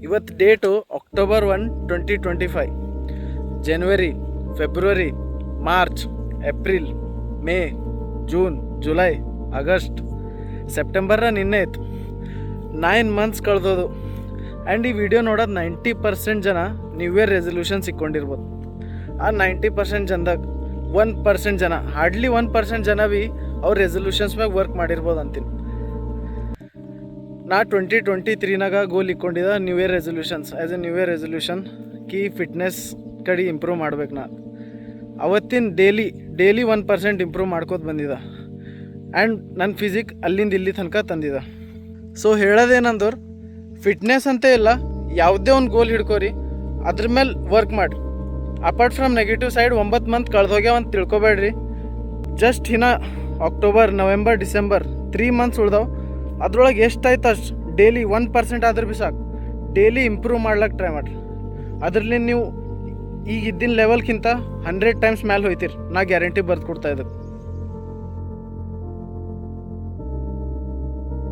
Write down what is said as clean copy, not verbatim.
ಇವತ್ತು date October 1, 2025. ಜನವರಿ, ಫೆಬ್ರವರಿ, ಮಾರ್ಚ್, ಏಪ್ರಿಲ್, ಮೇ, ಜೂನ್, ಜುಲೈ, ಆಗಸ್ಟ್, ಸೆಪ್ಟೆಂಬರ ನಿನ್ನೆ ಇತ್ತು. 9 ಮಂತ್ಸ್ ಕಳೆದೋದು. ಆ್ಯಂಡ್ ಈ ವಿಡಿಯೋ ನೋಡೋದು 90% ಜನ ನ್ಯೂ ಇಯರ್ ರೆಸಲ್ಯೂಷನ್ಸ್ ಇಟ್ಕೊಂಡಿರ್ಬೋದು. ಆ 90% ಜನದಾಗ 1% ಜನ, ಹಾರ್ಡ್ಲಿ 1% ಜನ ಭೀ ಅವ್ರ ರೆಸಲ್ಯೂಷನ್ಸ್ ಮ್ಯಾಗ ವರ್ಕ್ ಮಾಡಿರ್ಬೋದು ಅಂತೀನಿ. ನಾ 2023ನಾಗ ಗೋಲ್ ಇಟ್ಕೊಂಡಿದ್ದ new year resolutions. As a new year resolution ಕಿ ಫಿಟ್ನೆಸ್ ಕಡೆ ಇಂಪ್ರೂವ್ ಮಾಡ್ಬೇಕು. ನಾ ಅವತ್ತಿನ ಡೈಲಿ 1% ಇಂಪ್ರೂವ್ ಮಾಡ್ಕೋತ ಬಂದಿದ್ದ. ಆ್ಯಂಡ್ ನನ್ನ ಫಿಸಿಕ್ ಅಲ್ಲಿಂದ ಇಲ್ಲಿ ತನಕ ತಂದಿದ್ದ. ಸೊ ಹೇಳೋದೇನಂದವ್ರು, ಫಿಟ್ನೆಸ್ ಅಂತ ಇಲ್ಲ, ಯಾವುದೇ ಒಂದು ಗೋಲ್ ಹಿಡ್ಕೋರಿ, ಅದ್ರ ಮೇಲೆ ವರ್ಕ್ ಮಾಡಿ. Apart from negative side 9 month ಕಳೆದೋಗ್ಯಾವ ಅಂತ ತಿಳ್ಕೊಬೇಡ್ರಿ. ಜಸ್ಟ್ ಇನ್ನು ಅಕ್ಟೋಬರ್, ನವೆಂಬರ್, ಡಿಸೆಂಬರ್ 3 ಮಂತ್ಸ್ ಉಳ್ದಾವೆ. ಅದ್ರೊಳಗೆ ಎಷ್ಟಾಯ್ತು ಅಷ್ಟು ಡೈಲಿ 1% ಆದ್ರೆ ಭೀ ಸಾಕು. ಡೈಲಿ ಇಂಪ್ರೂವ್ ಮಾಡ್ಲಿಕ್ಕೆ ಟ್ರೈ ಮಾಡಿರಿ. ಅದರಲ್ಲಿ ನೀವು ಈಗ ಇದ್ದಿನ ಲೆವೆಲ್ಗಿಂತ 100 ಟೈಮ್ಸ್ ಮೇಲೆ ಹೋಯ್ತೀರಿ. ನಾ ಗ್ಯಾರಂಟಿ ಬರ್ದು ಕೊಡ್ತಾ ಇದ್ದೆ.